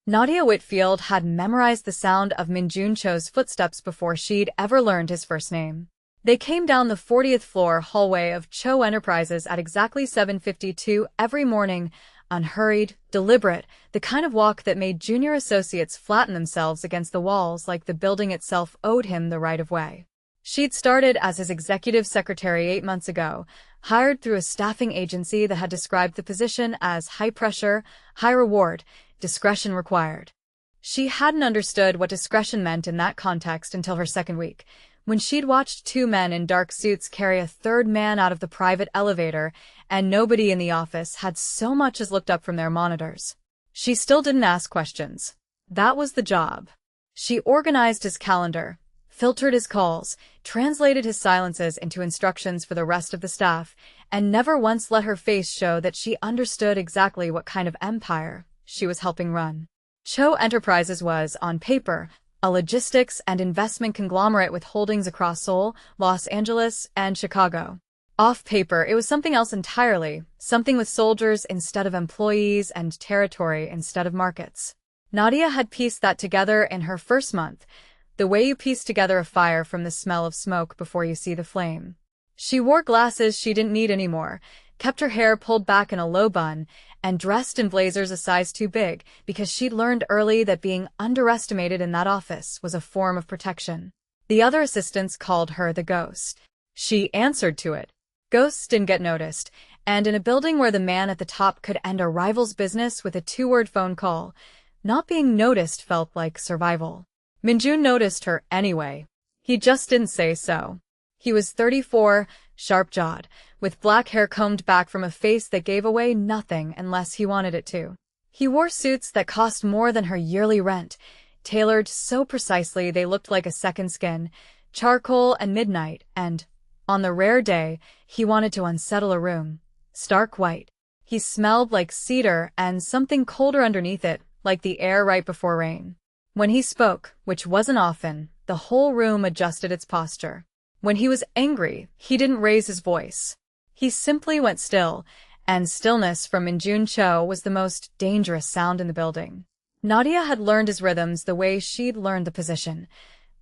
Nadia Whitfield had memorized the sound of Minjun Cho's footsteps before she'd ever learned his first name. They came down the 40th floor hallway of Cho Enterprises at exactly 7:52 every morning, unhurried, deliberate, the kind of walk that made junior associates flatten themselves against the walls like the building itself owed him the right of way. She'd started as his executive secretary 8 months ago, hired through a staffing agency that had described the position as high pressure, high reward, discretion required. She hadn't understood what discretion meant in that context until her second week, when she'd watched two men in dark suits carry a third man out of the private elevator, and nobody in the office had so much as looked up from their monitors. She still didn't ask questions. That was the job. She organized his calendar, filtered his calls, translated his silences into instructions for the rest of the staff, and never once let her face show that she understood exactly what kind of empire she was helping run. Cho Enterprises was, on paper, a logistics and investment conglomerate with holdings across Seoul, Los Angeles, and Chicago. Off paper, it was something else entirely, something with soldiers instead of employees and territory instead of markets. Nadia had pieced that together in her first month, the way you piece together a fire from the smell of smoke before you see the flame. She wore glasses she didn't need anymore, kept her hair pulled back in a low bun, and dressed in blazers a size too big because she'd learned early that being underestimated in that office was a form of protection. The other assistants called her the ghost. She answered to it. Ghosts didn't get noticed, and in a building where the man at the top could end a rival's business with a two-word phone call, not being noticed felt like survival. Minjun noticed her anyway. He just didn't say so. He was 34, sharp-jawed, with black hair combed back from a face that gave away nothing unless he wanted it to. He wore suits that cost more than her yearly rent, tailored so precisely they looked like a second skin, charcoal and midnight, and, on the rare day, he wanted to unsettle a room. Stark white. He smelled like cedar and something colder underneath it, like the air right before rain. When he spoke, which wasn't often, the whole room adjusted its posture. When he was angry, he didn't raise his voice. He simply went still, and stillness from Minjun Cho was the most dangerous sound in the building. Nadia had learned his rhythms the way she'd learned the position.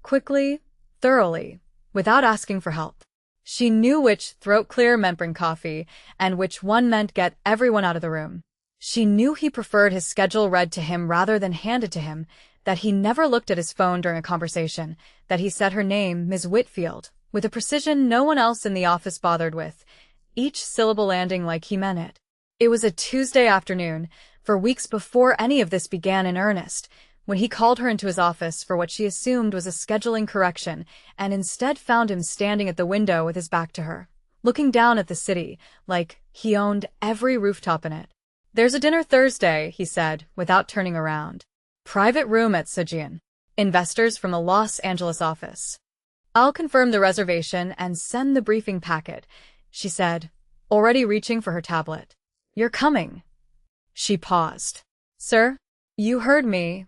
Quickly, thoroughly, without asking for help. She knew which throat-clear meant bring coffee, and which one meant get everyone out of the room. She knew he preferred his schedule read to him rather than handed to him, that he never looked at his phone during a conversation, that he said her name, Ms. Whitfield, with a precision no one else in the office bothered with, each syllable landing like he meant it. It was a Tuesday afternoon, for weeks before any of this began in earnest, when he called her into his office for what she assumed was a scheduling correction, and instead found him standing at the window with his back to her, looking down at the city, like he owned every rooftop in it. "There's a dinner Thursday," he said, without turning around. "Private room at Sejin. Investors from the Los Angeles office. I'll confirm the reservation and send the briefing packet," she said, already reaching for her tablet. "You're coming." She paused. "Sir? You heard me."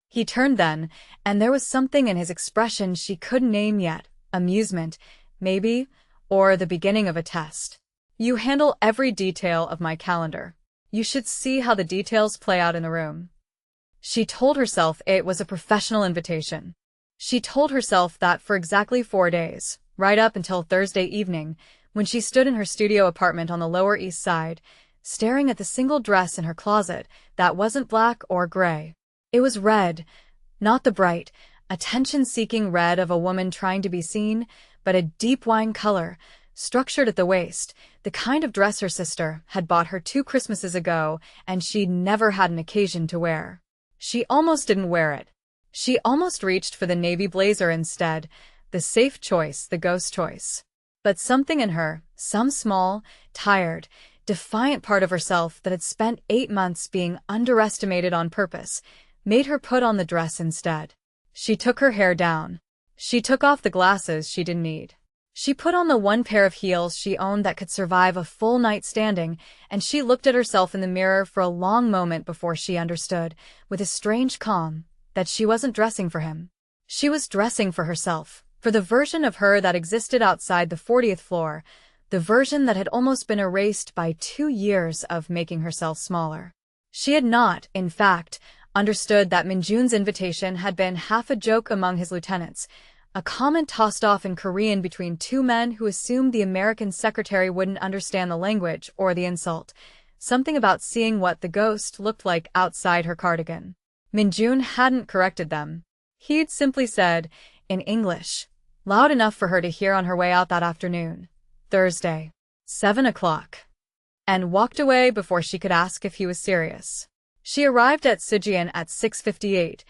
He turned then, and there was something in his expression she couldn't name yet, amusement, maybe, or the beginning of a test. "You handle every detail of my calendar. You should see how the details play out in the room." She told herself it was a professional invitation. She told herself that for exactly 4 days, right up until Thursday evening, when she stood in her studio apartment on the Lower East Side, staring at the single dress in her closet that wasn't black or gray. It was red, not the bright, attention-seeking red of a woman trying to be seen, but a deep wine color, structured at the waist, the kind of dress her sister had bought her 2 Christmases ago and she'd never had an occasion to wear. She almost didn't wear it. She almost reached for the navy blazer instead, the safe choice, the ghost choice. But something in her, some small, tired, defiant part of herself that had spent 8 months being underestimated on purpose, made her put on the dress instead. She took her hair down. She took off the glasses she didn't need. She put on the one pair of heels she owned that could survive a full night standing, and she looked at herself in the mirror for a long moment before she understood, with a strange calm, that she wasn't dressing for him. She was dressing for herself, for the version of her that existed outside the 40th floor, the version that had almost been erased by 2 years of making herself smaller. She had not, in fact, understood that Minjun's invitation had been half a joke among his lieutenants, a comment tossed off in Korean between two men who assumed the American secretary wouldn't understand the language or the insult. Something about seeing what the ghost looked like outside her cardigan. Minjun hadn't corrected them. He'd simply said, in English, loud enough for her to hear on her way out that afternoon, Thursday, 7 o'clock, and walked away before she could ask if he was serious. She arrived at Sujian at 6:58,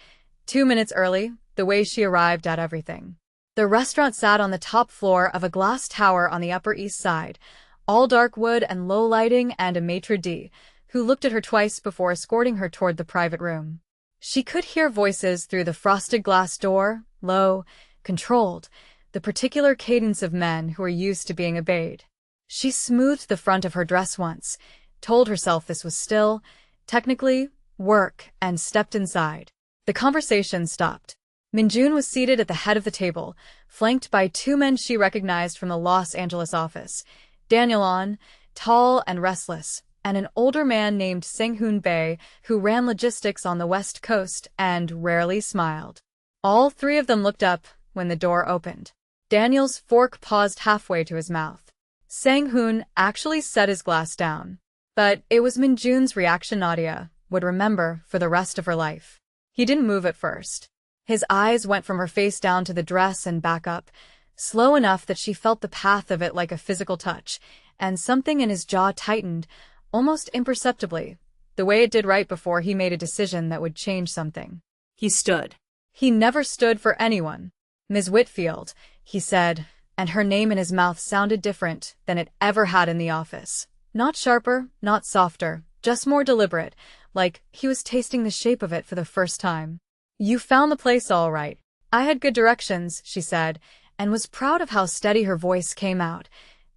2 minutes early, the way she arrived at everything. The restaurant sat on the top floor of a glass tower on the Upper East Side, all dark wood and low lighting, and a maitre d', who looked at her twice before escorting her toward the private room. She could hear voices through the frosted glass door, low, controlled, the particular cadence of men who were used to being obeyed. She smoothed the front of her dress once, told herself this was still, technically, work, and stepped inside. The conversation stopped. Minjun was seated at the head of the table, flanked by two men she recognized from the Los Angeles office, Daniel On, tall and restless, and an older man named Sang-hoon Bae, who ran logistics on the West Coast and rarely smiled. All three of them looked up when the door opened. Daniel's fork paused halfway to his mouth. Sang-hoon actually set his glass down. But it was Minjun's reaction Nadia would remember for the rest of her life. He didn't move at first. His eyes went from her face down to the dress and back up, slow enough that she felt the path of it like a physical touch, and something in his jaw tightened, almost imperceptibly, the way it did right before he made a decision that would change something. He stood. He never stood for anyone. Ms. Whitfield, he said, and her name in his mouth sounded different than it ever had in the office. Not sharper, not softer, just more deliberate, like he was tasting the shape of it for the first time. You found the place all right. I had good directions, she said, and was proud of how steady her voice came out,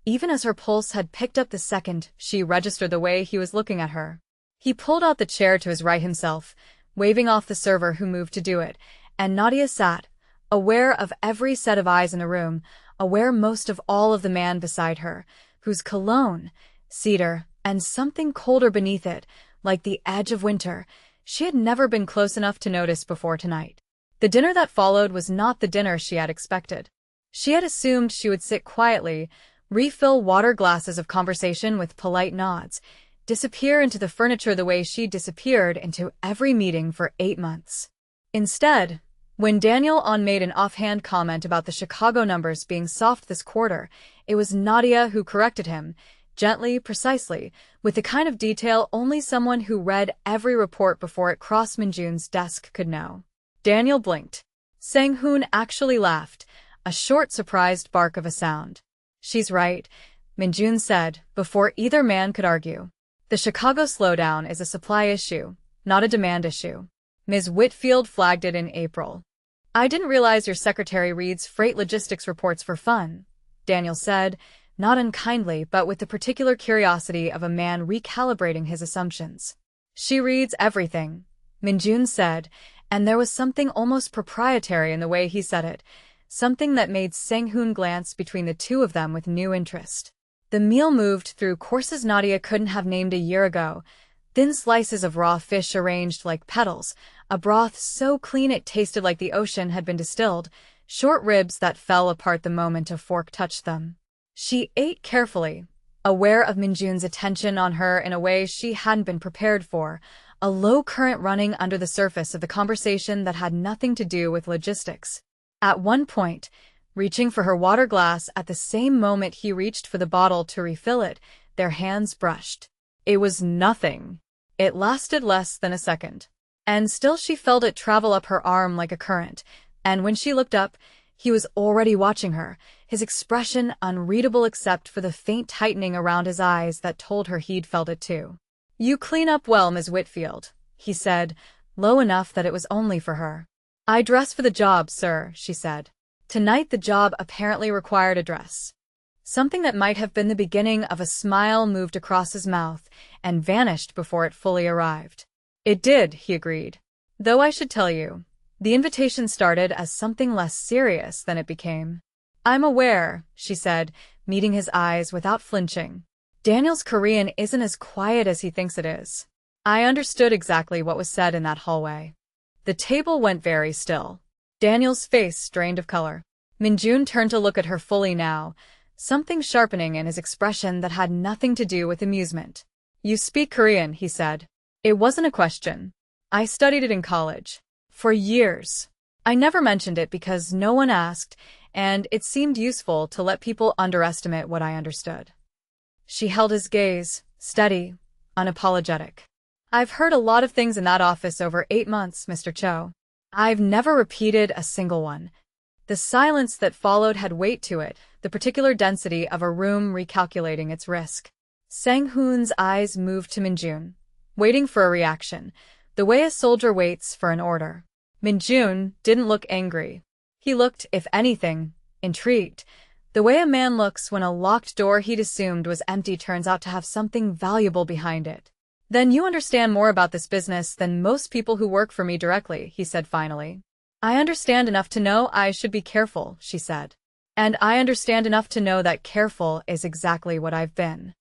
even as her pulse had picked up the second she registered the way he was looking at her. He pulled out the chair to his right himself, waving off the server who moved to do it, and Nadia sat, aware of every set of eyes in the room, aware most of all of the man beside her, whose cologne, cedar, and something colder beneath it, like the edge of winter, she had never been close enough to notice before tonight. The dinner that followed was not the dinner she had expected. She had assumed she would sit quietly, refill water glasses of conversation with polite nods, disappear into the furniture the way she disappeared into every meeting for 8 months. Instead, when Daniel On made an offhand comment about the Chicago numbers being soft this quarter, it was Nadia who corrected him, gently, precisely, with the kind of detail only someone who read every report before it crossed Minjun's desk could know. Daniel blinked. Sang-hoon actually laughed, a short, surprised bark of a sound. She's right, Minjun said, before either man could argue. The Chicago slowdown is a supply issue, not a demand issue. Ms. Whitfield flagged it in April. I didn't realize your secretary reads freight logistics reports for fun, Daniel said, not unkindly but with the particular curiosity of a man recalibrating his assumptions. She reads everything, Minjun said, and there was something almost proprietary in the way he said it, something that made Sang-hoon glance between the two of them with new interest. The meal moved through courses Nadia couldn't have named a year ago, thin slices of raw fish arranged like petals, a broth so clean it tasted like the ocean had been distilled, short ribs that fell apart the moment a fork touched them. She ate carefully, aware of Minjun's attention on her in a way she hadn't been prepared for, a low current running under the surface of the conversation that had nothing to do with logistics. At one point, reaching for her water glass at the same moment he reached for the bottle to refill it, their hands brushed. It was nothing. It lasted less than a second. And still she felt it travel up her arm like a current, and when she looked up, he was already watching her, his expression unreadable except for the faint tightening around his eyes that told her he'd felt it too. You clean up well, Ms. Whitfield, he said, low enough that it was only for her. I dress for the job, sir, she said. Tonight the job apparently required a dress. Something that might have been the beginning of a smile moved across his mouth and vanished before it fully arrived. It did, he agreed. Though I should tell you, the invitation started as something less serious than it became. I'm aware, she said, meeting his eyes without flinching. Daniel's Korean isn't as quiet as he thinks it is. I understood exactly what was said in that hallway. The table went very still. Daniel's face drained of color. Minjun turned to look at her fully now, something sharpening in his expression that had nothing to do with amusement. You speak Korean, he said. It wasn't a question. I studied it in college. For years. I never mentioned it because no one asked, and it seemed useful to let people underestimate what I understood. She held his gaze, steady, unapologetic. I've heard a lot of things in that office over 8 months, Mr. Cho. I've never repeated a single one. The silence that followed had weight to it, the particular density of a room recalculating its risk. Sang-hoon's eyes moved to Minjun, waiting for a reaction, the way a soldier waits for an order. Minjun didn't look angry. He looked, if anything, intrigued. The way a man looks when a locked door he'd assumed was empty turns out to have something valuable behind it. Then you understand more about this business than most people who work for me directly, he said finally. I understand enough to know I should be careful, she said. And I understand enough to know that careful is exactly what I've been.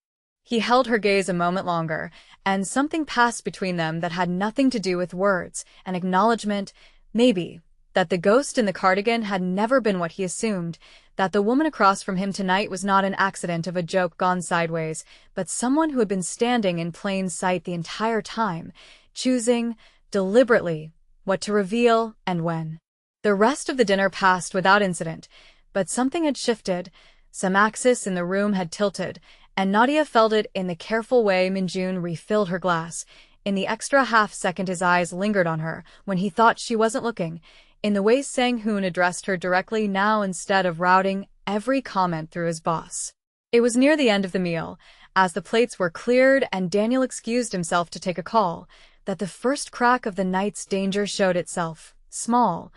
He held her gaze a moment longer, and something passed between them that had nothing to do with words, an acknowledgement, maybe, that the ghost in the cardigan had never been what he assumed, that the woman across from him tonight was not an accident of a joke gone sideways, but someone who had been standing in plain sight the entire time, choosing, deliberately, what to reveal and when. The rest of the dinner passed without incident, but something had shifted, some axis in the room had tilted, and Nadia felt it in the careful way Minjun refilled her glass. In the extra half-second his eyes lingered on her, when he thought she wasn't looking, in the way Sang-hoon addressed her directly now instead of routing every comment through his boss. It was near the end of the meal, as the plates were cleared and Daniel excused himself to take a call, that the first crack of the night's danger showed itself, small,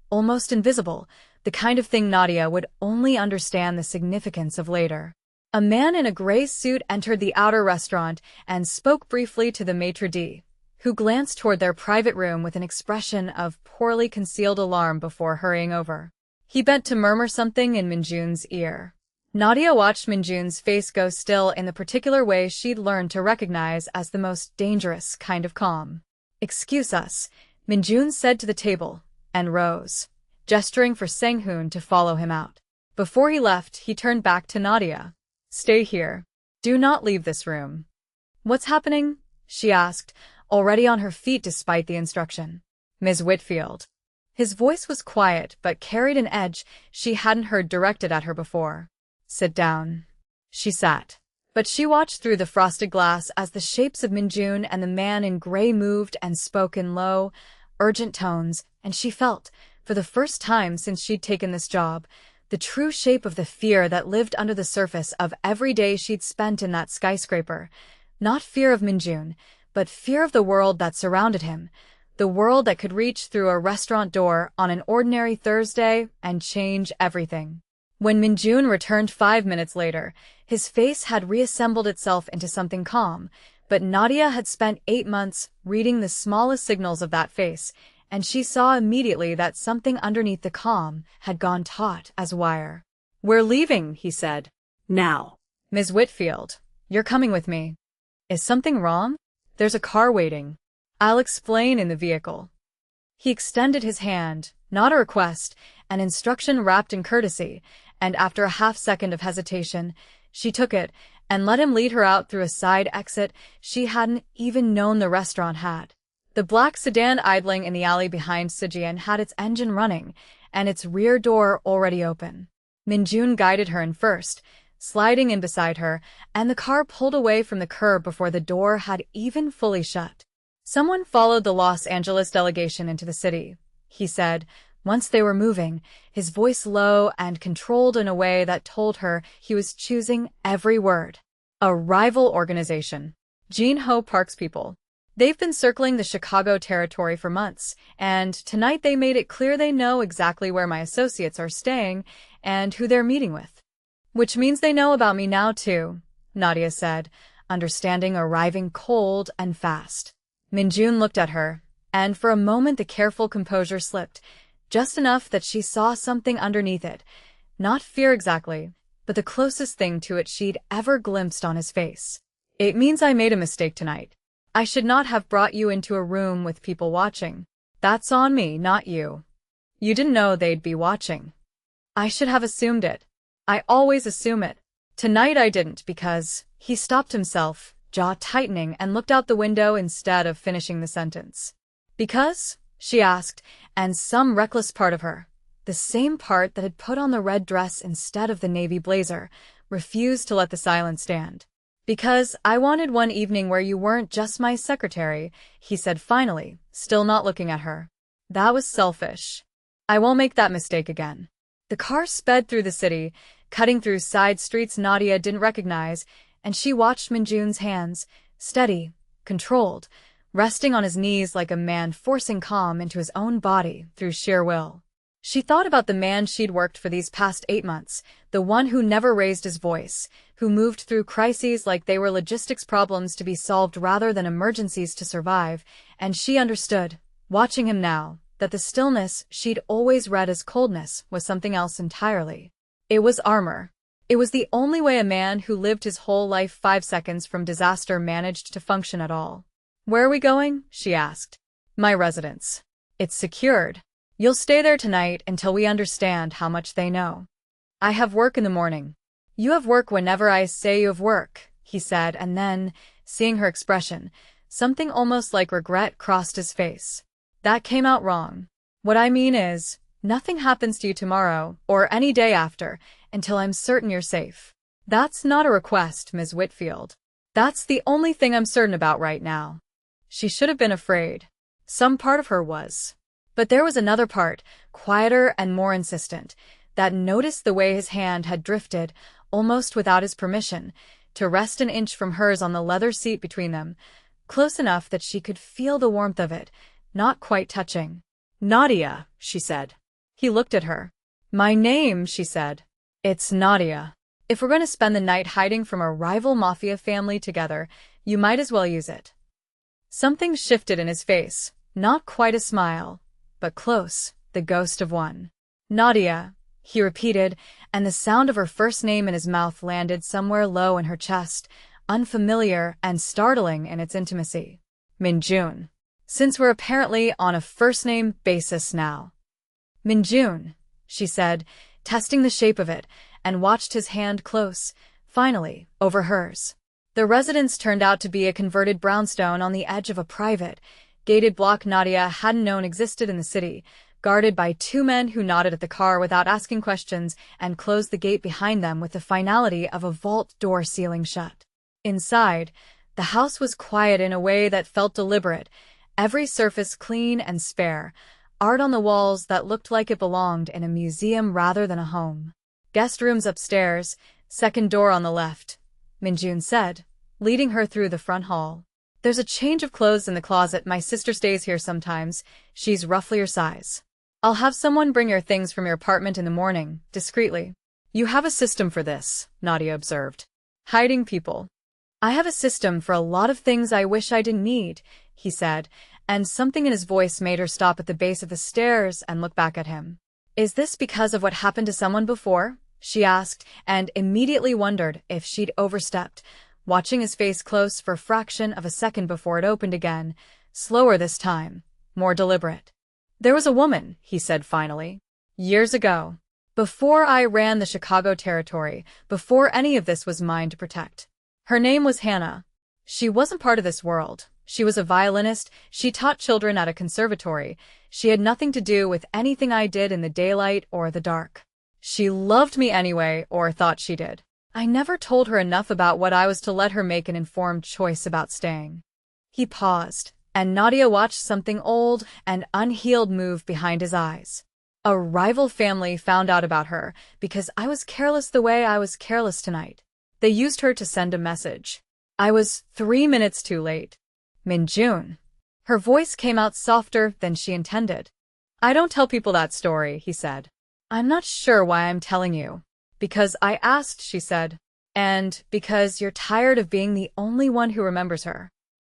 almost invisible, the kind of thing Nadia would only understand the significance of later. A man in a gray suit entered the outer restaurant and spoke briefly to the maitre d', who glanced toward their private room with an expression of poorly concealed alarm before hurrying over. He bent to murmur something in Minjun's ear. Nadia watched Minjun's face go still in the particular way she'd learned to recognize as the most dangerous kind of calm. Excuse us, Minjun said to the table, and rose, gesturing for Sang-hoon to follow him out. Before he left, he turned back to Nadia. Stay here. Do not leave this room. What's happening? She asked, already on her feet despite the instruction. Ms. Whitfield. His voice was quiet but carried an edge she hadn't heard directed at her before. Sit down. She sat. But she watched through the frosted glass as the shapes of Minjun and the man in gray moved and spoke in low, urgent tones, and she felt, for the first time since she'd taken this job, the true shape of the fear that lived under the surface of every day she'd spent in that skyscraper. Not fear of Minjun, but fear of the world that surrounded him, the world that could reach through a restaurant door on an ordinary Thursday and change everything. When Minjun returned 5 minutes later, his face had reassembled itself into something calm, but Nadia had spent 8 months reading the smallest signals of that face, and she saw immediately that something underneath the calm had gone taut as wire. We're leaving, he said. Now. Ms. Whitfield, you're coming with me. Is something wrong? There's a car waiting. I'll explain in the vehicle. He extended his hand, not a request, an instruction wrapped in courtesy, and after a half-second of hesitation, she took it and let him lead her out through a side exit she hadn't even known the restaurant had. The black sedan idling in the alley behind Sujian had its engine running, and its rear door already open. Minjun guided her in first, sliding in beside her, and the car pulled away from the curb before the door had even fully shut. Someone followed the Los Angeles delegation into the city, he said, once they were moving, his voice low and controlled in a way that told her he was choosing every word. A rival organization. Jean Ho Park's people. They've been circling the Chicago territory for months, and tonight they made it clear they know exactly where my associates are staying and who they're meeting with. Which means they know about me now too, Nadia said, understanding arriving cold and fast. Minjun looked at her, and for a moment the careful composure slipped, just enough that she saw something underneath it. Not fear exactly, but the closest thing to it she'd ever glimpsed on his face. It means I made a mistake tonight. I should not have brought you into a room with people watching. That's on me, not you. You didn't know they'd be watching. I should have assumed it. I always assume it. Tonight I didn't because he stopped himself, jaw tightening, and looked out the window instead of finishing the sentence. Because? She asked, and some reckless part of her, the same part that had put on the red dress instead of the navy blazer, refused to let the silence stand. Because I wanted one evening where you weren't just my secretary, he said finally, still not looking at her. That was selfish. I won't make that mistake again. The car sped through the city, cutting through side streets Nadia didn't recognize, and she watched Minjun's hands, steady, controlled, resting on his knees like a man forcing calm into his own body through sheer will. She thought about the man she'd worked for these past 8 months, the one who never raised his voice, who moved through crises like they were logistics problems to be solved rather than emergencies to survive, and she understood, watching him now, that the stillness she'd always read as coldness was something else entirely. It was armor. It was the only way a man who lived his whole life 5 seconds from disaster managed to function at all. Where are we going? She asked. My residence. It's secured. You'll stay there tonight until we understand how much they know. I have work in the morning. You have work whenever I say you have work, he said, and then, seeing her expression, something almost like regret crossed his face. That came out wrong. What I mean is, nothing happens to you tomorrow, or any day after, until I'm certain you're safe. That's not a request, Ms. Whitfield. That's the only thing I'm certain about right now. She should have been afraid. Some part of her was. But there was another part, quieter and more insistent, that noticed the way his hand had drifted, almost without his permission, to rest an inch from hers on the leather seat between them, close enough that she could feel the warmth of it, not quite touching. Nadia, she said. He looked at her. My name, she said. It's Nadia. If we're going to spend the night hiding from a rival Mafia family together, you might as well use it. Something shifted in his face, not quite a smile, but close, the ghost of one. Nadia, he repeated, and the sound of her first name in his mouth landed somewhere low in her chest, unfamiliar and startling in its intimacy. Minjun. Since we're apparently on a first-name basis now. Minjun, she said, testing the shape of it, and watched his hand close, finally, over hers. The residence turned out to be a converted brownstone on the edge of a private, gated block Nadia hadn't known existed in the city, guarded by 2 men who nodded at the car without asking questions and closed the gate behind them with the finality of a vault door sealing shut. Inside, the house was quiet in a way that felt deliberate, every surface clean and spare, art on the walls that looked like it belonged in a museum rather than a home. Guest rooms upstairs, second door on the left, Minjun said, leading her through the front hall. There's a change of clothes in the closet. My sister stays here sometimes. She's roughly your size. I'll have someone bring your things from your apartment in the morning, discreetly. You have a system for this, Nadia observed. Hiding people. I have a system for a lot of things I wish I didn't need, he said, and something in his voice made her stop at the base of the stairs and look back at him. Is this because of what happened to someone before? She asked, and immediately wondered if she'd overstepped, watching his face close for a fraction of a second before it opened again, slower this time, more deliberate. There was a woman, he said finally. Years ago. Before I ran the Chicago territory, before any of this was mine to protect. Her name was Hannah. She wasn't part of this world. She was a violinist. She taught children at a conservatory. She had nothing to do with anything I did in the daylight or the dark. She loved me anyway, or thought she did. I never told her enough about what I was to let her make an informed choice about staying. He paused, and Nadia watched something old and unhealed move behind his eyes. A rival family found out about her because I was careless the way I was careless tonight. They used her to send a message. I was 3 minutes too late. Minjun. Her voice came out softer than she intended. I don't tell people that story, he said. I'm not sure why I'm telling you. Because I asked, she said. And because you're tired of being the only one who remembers her.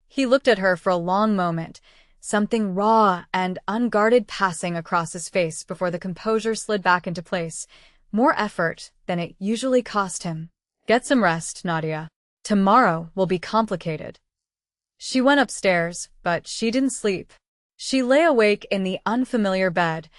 He looked at her for a long moment, something raw and unguarded passing across his face before the composure slid back into place, more effort than it usually cost him. Get some rest, Nadia. Tomorrow will be complicated. She went upstairs, but she didn't sleep. She lay awake in the unfamiliar bed,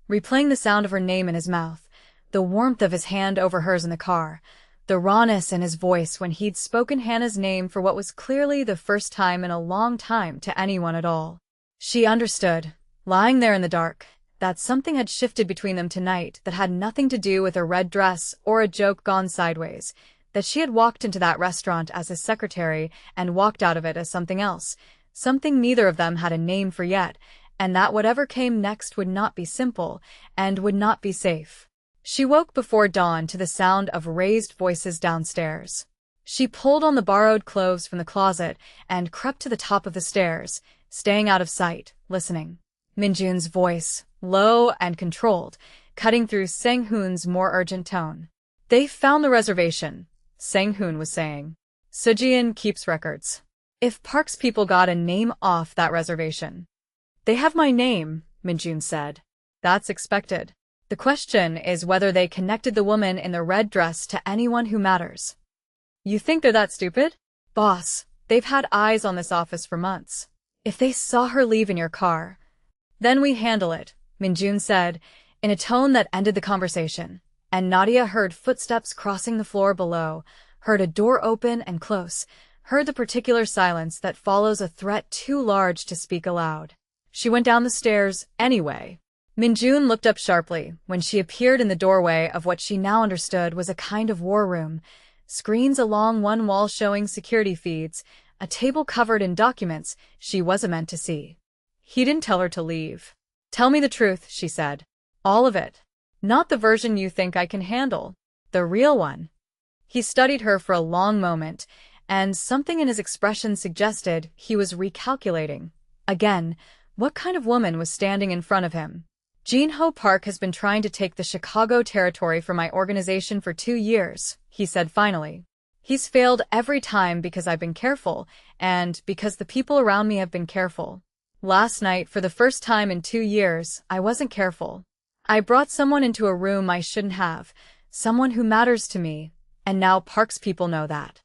replaying the sound of her name in his mouth, the warmth of his hand over hers in the car, the rawness in his voice when he'd spoken Hannah's name for what was clearly the first time in a long time to anyone at all. She understood, lying there in the dark, that something had shifted between them tonight that had nothing to do with a red dress or a joke gone sideways, that she had walked into that restaurant as his secretary and walked out of it as something else, something neither of them had a name for yet, and that whatever came next would not be simple and would not be safe. She woke before dawn to the sound of raised voices downstairs. She pulled on the borrowed clothes from the closet and crept to the top of the stairs, staying out of sight, listening. Minjun's voice, low and controlled, cutting through Sang-hoon's more urgent tone. "They found the reservation," Sang-hoon was saying. "Sujian keeps records. If Park's people got a name off that reservation." "They have my name," Minjun said. "That's expected. The question is whether they connected the woman in the red dress to anyone who matters." "You think they're that stupid?" "Boss, they've had eyes on this office for months. If they saw her leave in your car..." "Then we handle it," Minjun said, in a tone that ended the conversation, and Nadia heard footsteps crossing the floor below, heard a door open and close, heard the particular silence that follows a threat too large to speak aloud. She went down the stairs anyway. Minjun looked up sharply when she appeared in the doorway of what she now understood was a kind of war room, screens along one wall showing security feeds, a table covered in documents she wasn't meant to see. He didn't tell her to leave. "Tell me the truth," she said. "All of it. Not the version you think I can handle. The real one." He studied her for a long moment, and something in his expression suggested he was recalculating. Again, what kind of woman was standing in front of him? "Jin-ho Park has been trying to take the Chicago territory for my organization for 2 years, he said finally. "He's failed every time because I've been careful, and because the people around me have been careful. Last night, for the first time in 2 years, I wasn't careful. I brought someone into a room I shouldn't have, someone who matters to me, and now Park's people know that."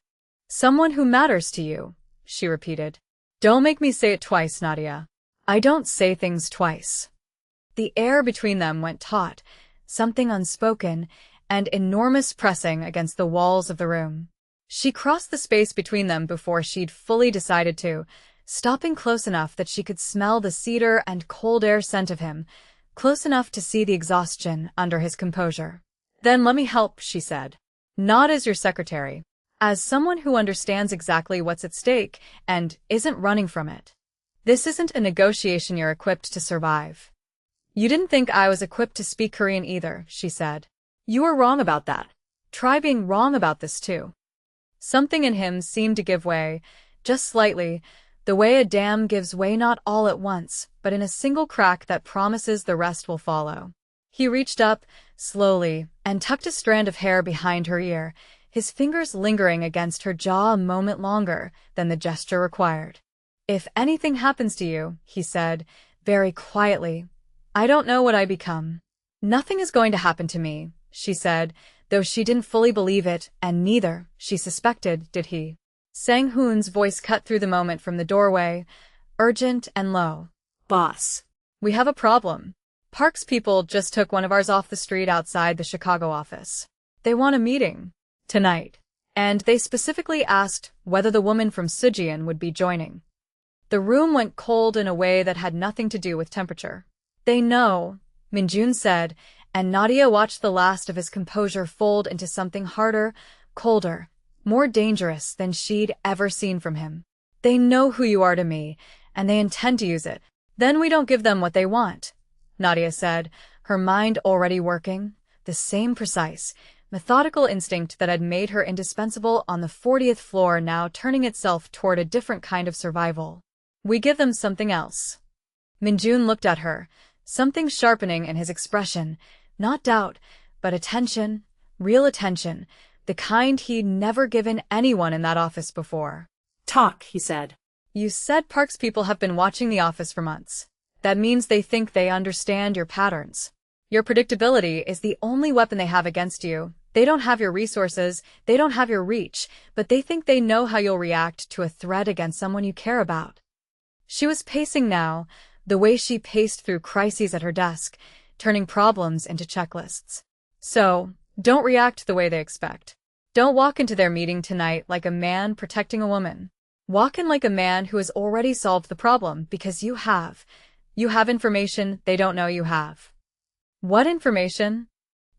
"Someone who matters to you," she repeated. "Don't make me say it twice, Nadia. I don't say things twice." The air between them went taut, something unspoken, and enormous pressing against the walls of the room. She crossed the space between them before she'd fully decided to, stopping close enough that she could smell the cedar and cold air scent of him, close enough to see the exhaustion under his composure. "Then let me help," she said. "Not as your secretary. As someone who understands exactly what's at stake and isn't running from it. This isn't a negotiation you're equipped to survive." "You didn't think I was equipped to speak Korean either," she said. "You were wrong about that. Try being wrong about this too." Something in him seemed to give way, just slightly, the way a dam gives way not all at once, but in a single crack that promises the rest will follow. He reached up, slowly, and tucked a strand of hair behind her ear, his fingers lingering against her jaw a moment longer than the gesture required. "If anything happens to you," he said, very quietly, "I don't know what I become." "Nothing is going to happen to me," she said, though she didn't fully believe it, and neither, she suspected, did he. Sang-hoon's voice cut through the moment from the doorway, urgent and low. "Boss, we have a problem. Park's people just took one of ours off the street outside the Chicago office. They want a meeting. Tonight. And they specifically asked whether the woman from Sujian would be joining." The room went cold in a way that had nothing to do with temperature. "They know," Minjun said, and Nadia watched the last of his composure fold into something harder, colder, more dangerous than she'd ever seen from him. "They know who you are to me, and they intend to use it." "Then we don't give them what they want," Nadia said, her mind already working, the same precise, methodical instinct that had made her indispensable on the 40th floor now turning itself toward a different kind of survival. "We give them something else." Minjun looked at her, something sharpening in his expression, not doubt, but attention, real attention, the kind he'd never given anyone in that office before. "Talk," he said. "You said Park's people have been watching the office for months. That means they think they understand your patterns. Your predictability is the only weapon they have against you, They don't have your resources, they don't have your reach, but they think they know how you'll react to a threat against someone you care about. She was pacing now, the way she paced through crises at her desk, turning problems into checklists. So, don't react the way they expect. Don't walk into their meeting tonight like a man protecting a woman. Walk in like a man who has already solved the problem because you have. You have information they don't know you have. What information?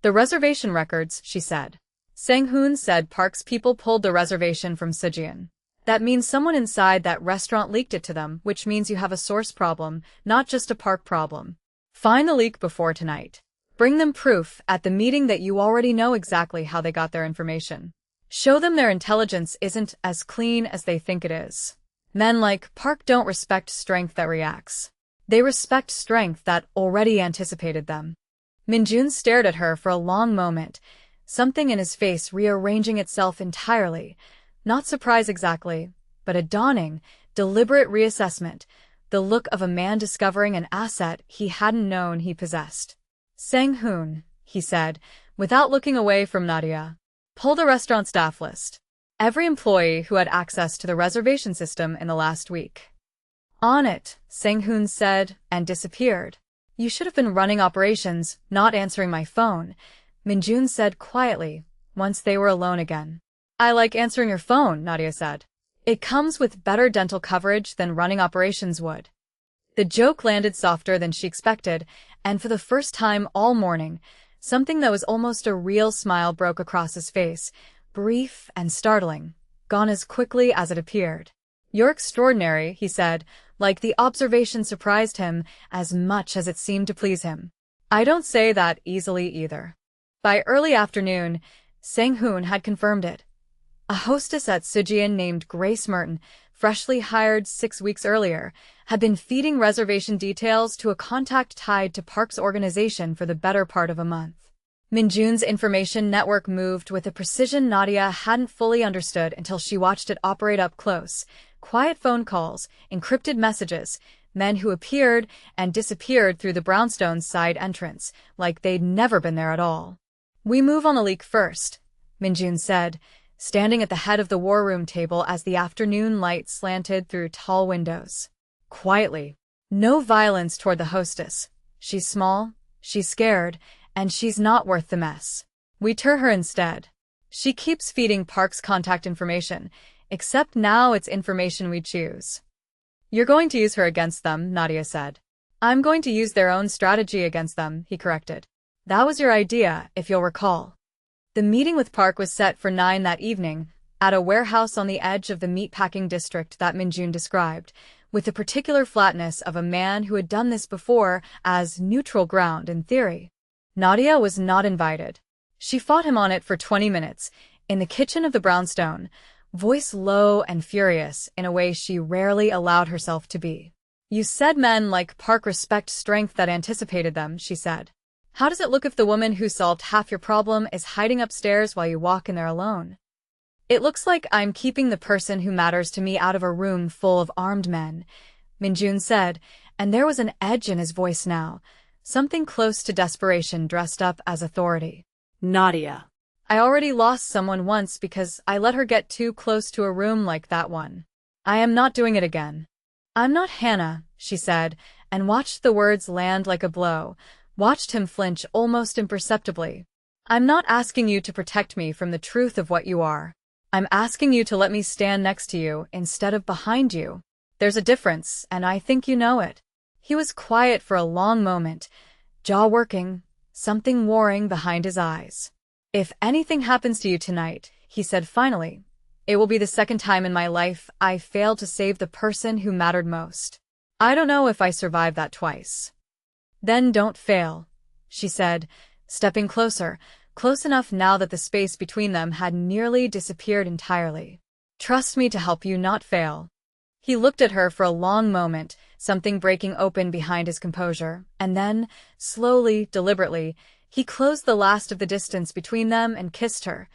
The reservation records, she said. Sang-hoon said Park's people pulled the reservation from Sujian. That means someone inside that restaurant leaked it to them, which means you have a source problem, not just a Park problem. Find the leak before tonight. Bring them proof at the meeting that you already know exactly how they got their information. Show them their intelligence isn't as clean as they think it is. Men like Park don't respect strength that reacts. They respect strength that already anticipated them. Min-jun stared at her for a long moment, something in his face rearranging itself entirely. Not surprise exactly, but a dawning, deliberate reassessment, the look of a man discovering an asset he hadn't known he possessed. Sang-hoon, he said, without looking away from Nadia. Pull the restaurant staff list. Every employee who had access to the reservation system in the last week. On it, Sang-hoon said, and disappeared. You should have been running operations, not answering my phone, Min-jun said quietly, once they were alone again. I like answering your phone, Nadia said. It comes with better dental coverage than running operations would. The joke landed softer than she expected, and for the first time all morning, something that was almost a real smile broke across his face, brief and startling, gone as quickly as it appeared. You're extraordinary, he said, like the observation surprised him as much as it seemed to please him. I don't say that easily either. By early afternoon, Sang-hoon had confirmed it. A hostess at Sujian named Grace Merton, freshly hired 6 weeks earlier, had been feeding reservation details to a contact tied to Park's organization for the better part of a month. Min-jun's information network moved with a precision Nadia hadn't fully understood until she watched it operate up close. Quiet phone calls, encrypted messages, men who appeared and disappeared through the brownstone's side entrance, like they'd never been there at all. We move on the leak first, Min-jun said, standing at the head of the war room table as the afternoon light slanted through tall windows. Quietly. No violence toward the hostess. She's small, she's scared, and she's not worth the mess. We turn her instead. She keeps feeding Park's contact information, except now it's information we choose. You're going to use her against them, Nadia said. I'm going to use their own strategy against them, he corrected. That was your idea, if you'll recall. The meeting with Park was set for 9 that evening, at a warehouse on the edge of the meatpacking district that Min-jun described, with the particular flatness of a man who had done this before as neutral ground in theory. Nadia was not invited. She fought him on it for 20 minutes, in the kitchen of the brownstone, voice low and furious in a way she rarely allowed herself to be. You said men like Park respect strength that anticipated them, she said. How does it look if the woman who solved half your problem is hiding upstairs while you walk in there alone? It looks like I'm keeping the person who matters to me out of a room full of armed men, Min-jun said, and there was an edge in his voice now, something close to desperation dressed up as authority. Nadia. I already lost someone once because I let her get too close to a room like that one. I am not doing it again. I'm not Hannah, she said, and watched the words land like a blow, watched him flinch almost imperceptibly. I'm not asking you to protect me from the truth of what you are. I'm asking you to let me stand next to you instead of behind you. There's a difference, and I think you know it. He was quiet for a long moment, jaw working, something warring behind his eyes. If anything happens to you tonight, he said finally, it will be the second time in my life I failed to save the person who mattered most. I don't know if I survived that twice. Then don't fail, she said, stepping closer, close enough now that the space between them had nearly disappeared entirely. Trust me to help you not fail. He looked at her for a long moment, something breaking open behind his composure, and then, slowly, deliberately, he closed the last of the distance between them and kissed her,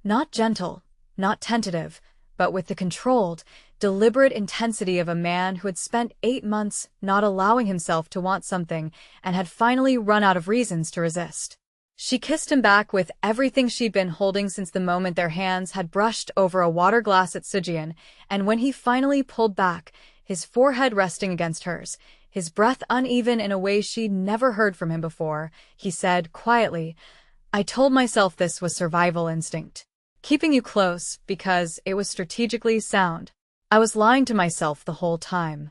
not gentle, not tentative, but with the controlled, deliberate intensity of a man who had spent 8 months not allowing himself to want something and had finally run out of reasons to resist. She kissed him back with everything she'd been holding since the moment their hands had brushed over a water glass at Sujian, and when he finally pulled back, his forehead resting against hers, his breath uneven in a way she'd never heard from him before, he said quietly, "I told myself this was survival instinct. Keeping you close because it was strategically sound. I was lying to myself the whole time."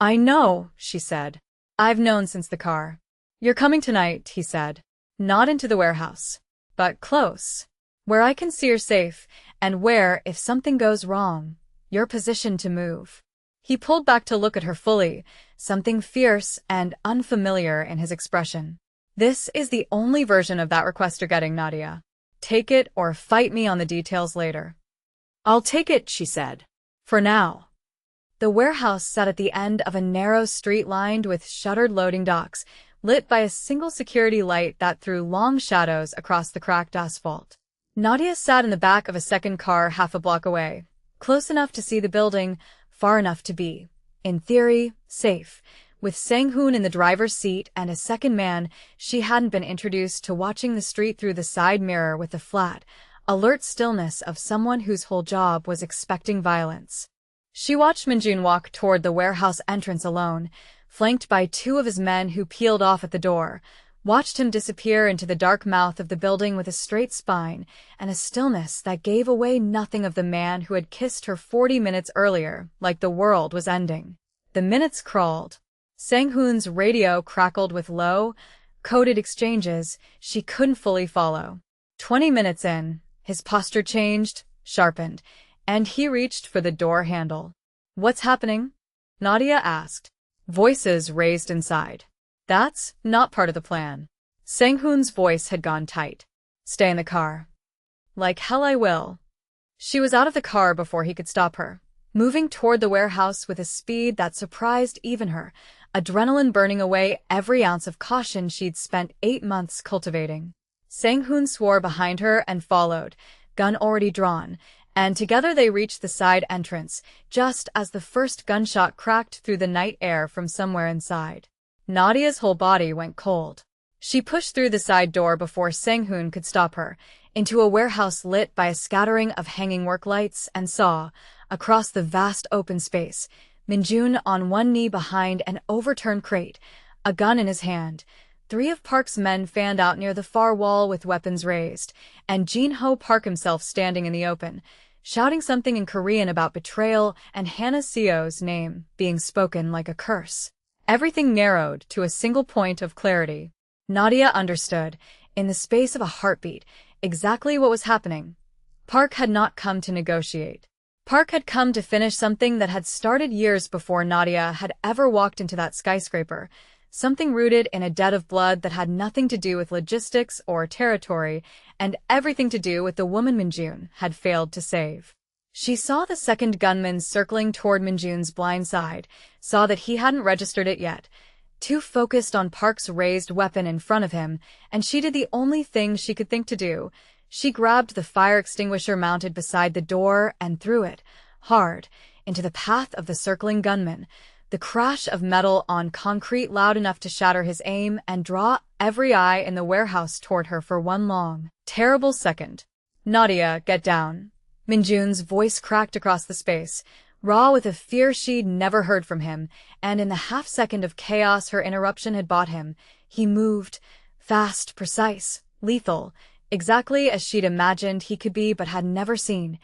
"I know," she said. "I've known since the car." "You're coming tonight," he said. "Not into the warehouse, but close. Where I can see you're safe, and where, if something goes wrong, you're positioned to move." He pulled back to look at her fully, something fierce and unfamiliar in his expression. "This is the only version of that request you're getting, Nadia. Take it or fight me on the details later." "I'll take it," she said. "For now." The warehouse sat at the end of a narrow street lined with shuttered loading docks, lit by a single security light that threw long shadows across the cracked asphalt. Nadia sat in the back of a second car half a block away, close enough to see the building, far enough to be, in theory, safe. With Sang-hoon in the driver's seat and a second man, she hadn't been introduced to watching the street through the side mirror with the flat, alert stillness of someone whose whole job was expecting violence. She watched Minjun walk toward the warehouse entrance alone, flanked by two of his men who peeled off at the door, watched him disappear into the dark mouth of the building with a straight spine and a stillness that gave away nothing of the man who had kissed her 40 minutes earlier, like the world was ending. The minutes crawled. Sang-hoon's radio crackled with low, coded exchanges she couldn't fully follow. 20 minutes in, his posture changed, sharpened, and he reached for the door handle. "What's happening?" Nadia asked. Voices raised inside. "That's not part of the plan." Sang-hoon's voice had gone tight. "Stay in the car." "Like hell I will." She was out of the car before he could stop her, moving toward the warehouse with a speed that surprised even her, adrenaline burning away every ounce of caution she'd spent 8 months cultivating. Sang-hoon swore behind her and followed, gun already drawn, and together they reached the side entrance, just as the first gunshot cracked through the night air from somewhere inside. Nadia's whole body went cold. She pushed through the side door before Sang-hoon could stop her, into a warehouse lit by a scattering of hanging work lights, and saw, across the vast open space, Minjun on one knee behind an overturned crate, a gun in his hand. 3 of Park's men fanned out near the far wall with weapons raised, and Jin-ho Park himself standing in the open, shouting something in Korean about betrayal and Hannah Seo's name being spoken like a curse. Everything narrowed to a single point of clarity. Nadia understood, in the space of a heartbeat, exactly what was happening. Park had not come to negotiate. Park had come to finish something that had started years before Nadia had ever walked into that skyscraper, something rooted in a debt of blood that had nothing to do with logistics or territory, and everything to do with the woman Minjun had failed to save. She saw the second gunman circling toward Minjun's blind side, saw that he hadn't registered it yet, too focused on Park's raised weapon in front of him, and she did the only thing she could think to do. She grabbed the fire extinguisher mounted beside the door and threw it, hard, into the path of the circling gunman, the crash of metal on concrete loud enough to shatter his aim and draw every eye in the warehouse toward her for one long, terrible second. "Nadia, get down." Minjun's voice cracked across the space, raw with a fear she'd never heard from him, and in the half-second of chaos her interruption had bought him, he moved, fast, precise, lethal, exactly as she'd imagined he could be but had never seen,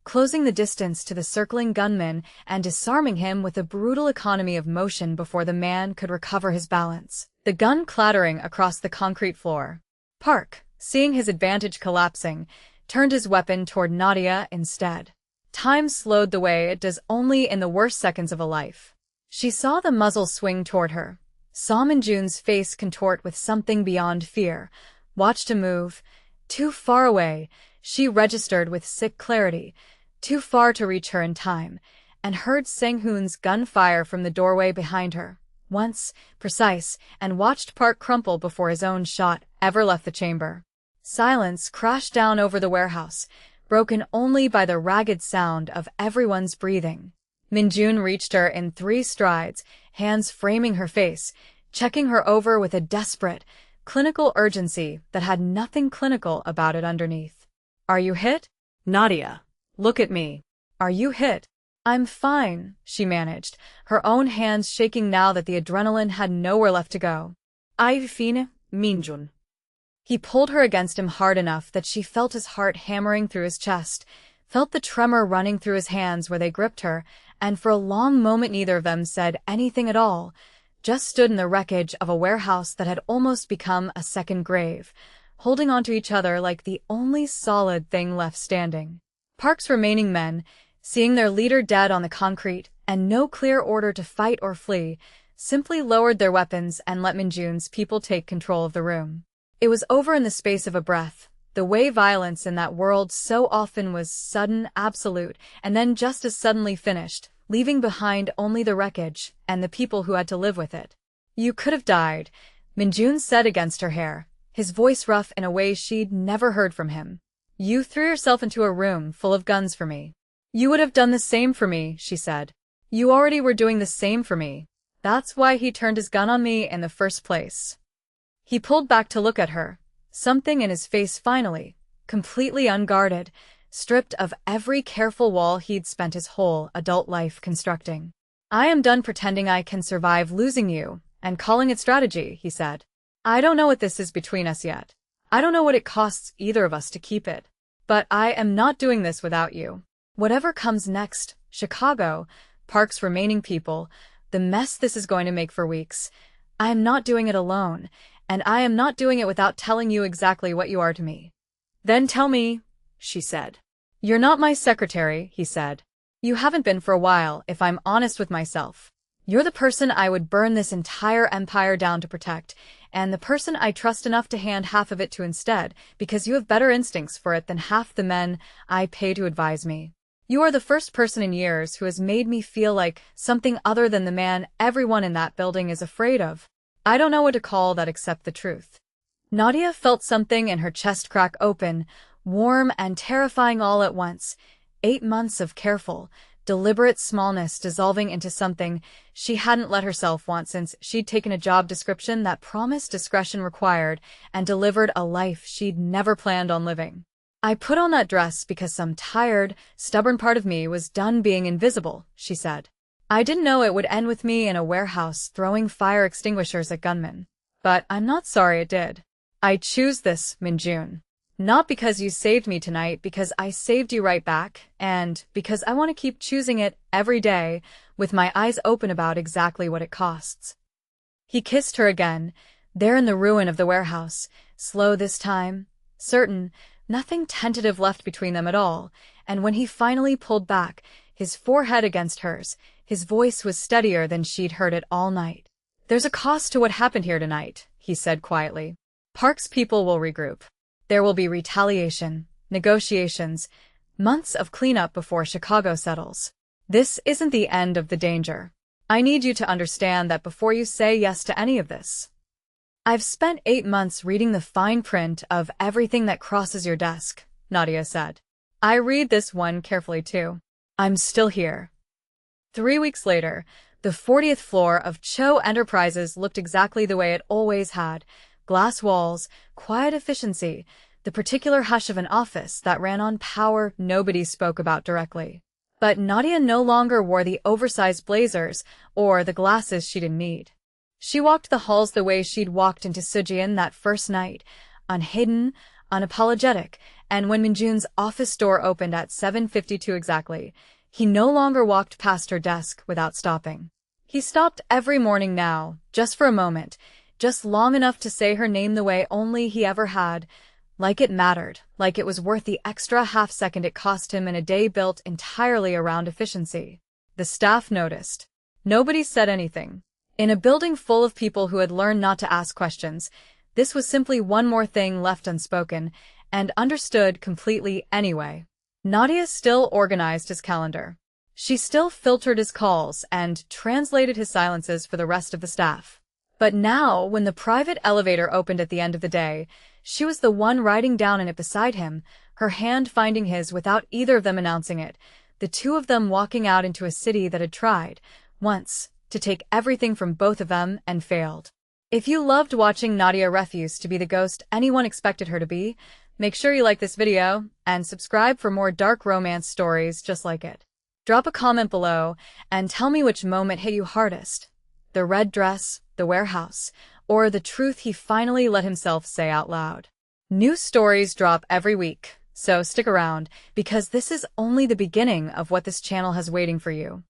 closing the distance to the circling gunman and disarming him with a brutal economy of motion before the man could recover his balance, the gun clattering across the concrete floor. Park, seeing his advantage collapsing, turned his weapon toward Nadia instead. Time slowed the way it does only in the worst seconds of a life. She saw the muzzle swing toward her, saw Minjun's face contort with something beyond fear, watched him move. Too far away, she registered with sick clarity, too far to reach her in time, and heard Sang-hoon's gunfire from the doorway behind her, once, precise, and watched Park crumple before his own shot ever left the chamber. Silence crashed down over the warehouse, broken only by the ragged sound of everyone's breathing. Minjun reached her in 3 strides, hands framing her face, checking her over with a desperate, clinical urgency that had nothing clinical about it underneath. Are you hit? Nadia, look at me. Are you hit? I'm fine, she managed, her own hands shaking now that the adrenaline had nowhere left to go. I'm fine, Minjun. He pulled her against him hard enough that she felt his heart hammering through his chest, felt the tremor running through his hands where they gripped her, and for a long moment neither of them said anything at all, just stood in the wreckage of a warehouse that had almost become a second grave, holding onto each other like the only solid thing left standing. Park's remaining men, seeing their leader dead on the concrete and no clear order to fight or flee, simply lowered their weapons and let Minjun's people take control of the room. It was over in the space of a breath, the way violence in that world so often was sudden, absolute, and then just as suddenly finished, leaving behind only the wreckage and the people who had to live with it. You could have died, Minjun said against her hair, his voice rough in a way she'd never heard from him. You threw yourself into a room full of guns for me. You would have done the same for me, she said. You already were doing the same for me. That's why he turned his gun on me in the first place. He pulled back to look at her, something in his face finally, completely unguarded, stripped of every careful wall he'd spent his whole adult life constructing. I am done pretending I can survive losing you, and calling it strategy, he said. I don't know what this is between us yet. I don't know what it costs either of us to keep it. But I am not doing this without you. Whatever comes next, Chicago, Park's remaining people, the mess this is going to make for weeks, I am not doing it alone, and I am not doing it without telling you exactly what you are to me. Then tell me, she said. You're not my secretary, he said. You haven't been for a while, if I'm honest with myself. You're the person I would burn this entire empire down to protect, and the person I trust enough to hand half of it to instead, because you have better instincts for it than half the men I pay to advise me. You are the first person in years who has made me feel like something other than the man everyone in that building is afraid of. I don't know what to call that except the truth. Nadia felt something in her chest crack open, warm and terrifying all at once. 8 months of careful, deliberate smallness dissolving into something she hadn't let herself want since she'd taken a job description that promised discretion required and delivered a life she'd never planned on living. I put on that dress because some tired, stubborn part of me was done being invisible, she said. I didn't know it would end with me in a warehouse throwing fire extinguishers at gunmen. But I'm not sorry it did. I choose this, Minjun. Not because you saved me tonight, because I saved you right back, and because I want to keep choosing it every day, with my eyes open about exactly what it costs. He kissed her again, there in the ruin of the warehouse, slow this time, certain, nothing tentative left between them at all, and when he finally pulled back, his forehead against hers, his voice was steadier than she'd heard it all night. There's a cost to what happened here tonight, he said quietly. Park's people will regroup. There will be retaliation, negotiations, months of cleanup before Chicago settles. This isn't the end of the danger. I need you to understand that before you say yes to any of this. I've spent 8 months reading the fine print of everything that crosses your desk, Nadia said. I read this one carefully too. I'm still here. 3 weeks later, the 40th floor of Cho Enterprises looked exactly the way it always had. Glass walls, quiet efficiency, the particular hush of an office that ran on power nobody spoke about directly. But Nadia no longer wore the oversized blazers or the glasses she didn't need. She walked the halls the way she'd walked into Sujin that first night, unhidden, unapologetic, and when Minjun's office door opened at 7:52 exactly, he no longer walked past her desk without stopping. He stopped every morning now, just for a moment, just long enough to say her name the way only he ever had, like it mattered, like it was worth the extra half-second it cost him in a day built entirely around efficiency. The staff noticed. Nobody said anything. In a building full of people who had learned not to ask questions, this was simply one more thing left unspoken, and understood completely anyway. Nadia still organized his calendar. She still filtered his calls and translated his silences for the rest of the staff. But now, when the private elevator opened at the end of the day, she was the one riding down in it beside him, her hand finding his without either of them announcing it, the two of them walking out into a city that had tried, once, to take everything from both of them and failed. If you loved watching Nadia refuse to be the ghost anyone expected her to be, make sure you like this video and subscribe for more dark romance stories just like it. Drop a comment below and tell me which moment hit you hardest: the red dress, the warehouse, or the truth he finally let himself say out loud. New stories drop every week, so stick around because this is only the beginning of what this channel has waiting for you.